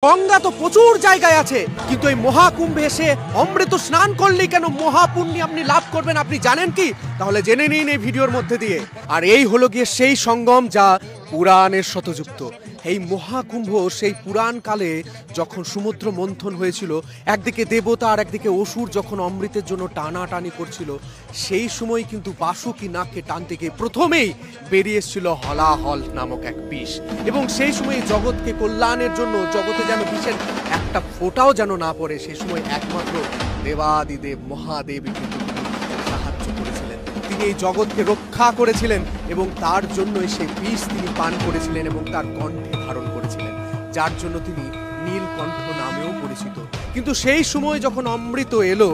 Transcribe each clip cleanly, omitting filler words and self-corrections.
গঙ্গা তো প্রচুর জায়গায় আছে, কিন্তু এই মহাকুম্ভে এসে অমৃত স্নান করলেই কেন মহাপুণ্য আপনি লাভ করবেন আপনি জানেন কি? তাহলে জেনে নিন এই ভিডিওর মধ্যে দিয়ে। আর এই হলো গিয়ে সেই সঙ্গম যা পুরাণের শতযুক্ত। এই মহাকুম্ভ সেই পুরাণ কালে যখন সমুদ্র মন্থন হয়েছিল, একদিকে দেবতা আর একদিকে অসুর যখন অমৃতের জন্য টানাটানি করছিল, সেই সময় কিন্তু বাসুকি নাগকে টানতে গিয়ে প্রথমেই বেরিয়ে এসেছিল হলাহল নামক এক বিষ। এবং সেই সময় জগৎকে কল্যাণের জন্য, জগতে যেন বিষের একটা ফোঁটাও যেন না পড়ে, সেই সময় একমাত্র দেবাদিদেব মহাদেবী কিন্তু সাহায্য করেছিলেন। তিনি এই জগৎকে রক্ষা করেছিলেন এবং তার জন্যই সেই বিষ তিনি পান করেছিলেন এবং তার কণ্ঠে ধারণ করেছিলেন, যার জন্য তিনি নীলকণ্ঠ নামেও পরিচিত। কিন্তু সেই সময় যখন অমৃত এলো,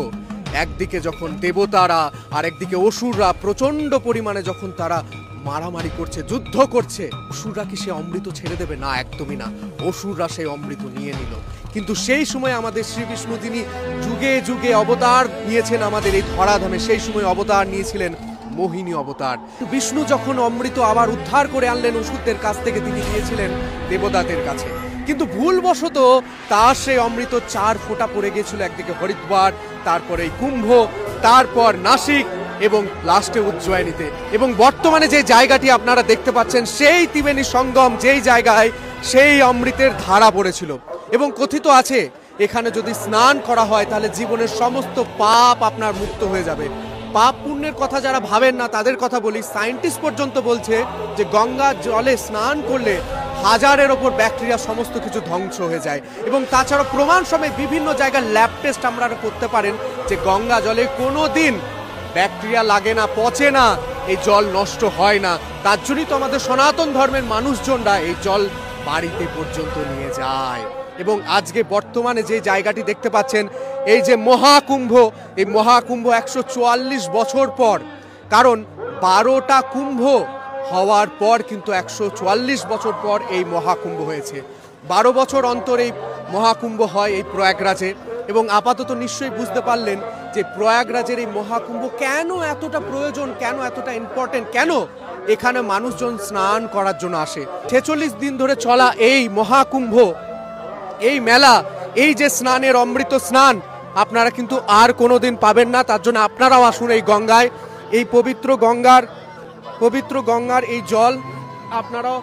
একদিকে যখন দেবতারা আর একদিকে অসুররা প্রচন্ড পরিমাণে যখন তারা মারামারি করছে, যুদ্ধ করছে, অসুররা কি সে অমৃত ছেড়ে দেবে? না, একদমই না। অসুররা সেই অমৃত নিয়ে নিল। কিন্তু সেই সময় আমাদের শ্রী বিষ্ণু তিনি যুগে যুগে অবতার নিয়েছেন আমাদের এই ধরাধামে। সেই সময় অবতার নিয়েছিলেন মোহিনী অবতার। বিষ্ণু যখন অমৃত আবার উদ্ধার করে আনলেন অসুরদের কাছ থেকে, তিনি দিয়েছিলেন দেবতাদের কাছে। কিন্তু ভুলবশত তার সেই অমৃত 4 ফোঁটা পড়ে গিয়েছিল, একদিকে হরিদ্বার, তারপরে কুম্ভ, তারপর নাসিক এবং লাস্টে উজ্জয়িনীতে। এবং বর্তমানে যে জায়গাটি আপনারা দেখতে পাচ্ছেন, সেই ত্রিবেণী সঙ্গম, যেই জায়গায় সেই অমৃতের ধারা পড়েছিল। এবং কথিত আছে এখানে যদি স্নান করা হয় তাহলে জীবনের সমস্ত পাপ আপনার মুক্ত হয়ে যাবে। পাপ পুণ্যের কথা যারা ভাবেন না তাদের কথা বলি, সায়েন্টিস্ট পর্যন্ত বলছে যে গঙ্গার জলে স্নান করলে 1000-এর ওপর ব্যাকটেরিয়া সমস্ত কিছু ধ্বংস হয়ে যায়। এবং তাছাড়া প্রমাণ সমেত বিভিন্ন জায়গায় ল্যাব টেস্ট আপনারা করতে পারেন যে গঙ্গা জলে কোনো দিন ব্যাকটেরিয়া লাগে না, পচে না, এই জল নষ্ট হয় না। তার জন্যই তো আমাদের সনাতন ধর্মের মানুষজনরা এই জল বাড়িতে পর্যন্ত নিয়ে যায়। এবং আজকে বর্তমানে যে জায়গাটি দেখতে পাচ্ছেন, এই যে মহাকুম্ভ, এই মহাকুম্ভ 144 বছর পর, কারণ 12টা কুম্ভ হওয়ার পর কিন্তু 144 বছর পর এই মহাকুম্ভ হয়েছে। 12 বছর অন্তর এই মহাকুম্ভ হয় এই প্রয়াগরাজে। এবং আপাতত নিশ্চয়ই বুঝতে পারলেন যে প্রয়াগরাজের এই মহাকুম্ভ কেন এতটা প্রয়োজন, কেন এতটা ইম্পর্টেন্ট, কেন এখানে মানুষজন স্নান করার জন্য আসে। 46 দিন ধরে চলা এই মহাকুম্ভ, এই মেলা, এই যে স্নানের অমৃত স্নান আপনারা কিন্তু আর কোনোদিন পাবেন না। তার জন্য আপনারাও আসুন এই গঙ্গায়, এই পবিত্র গঙ্গার এই জল আপনারাও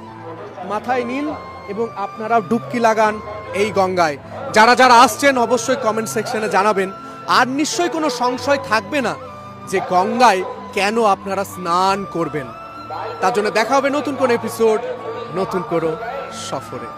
মাথায় নিন এবং আপনারাও ডুবকি লাগান এই গঙ্গায়। যারা যারা আসছেন অবশ্যই কমেন্ট সেকশনে জানাবেন। আর নিশ্চয়ই কোনো সংশয় থাকবে না যে গঙ্গায় কেন আপনারা স্নান করবেন। তার জন্য দেখা হবে নতুন কোনো এপিসোড, নতুন কোনো সফরে।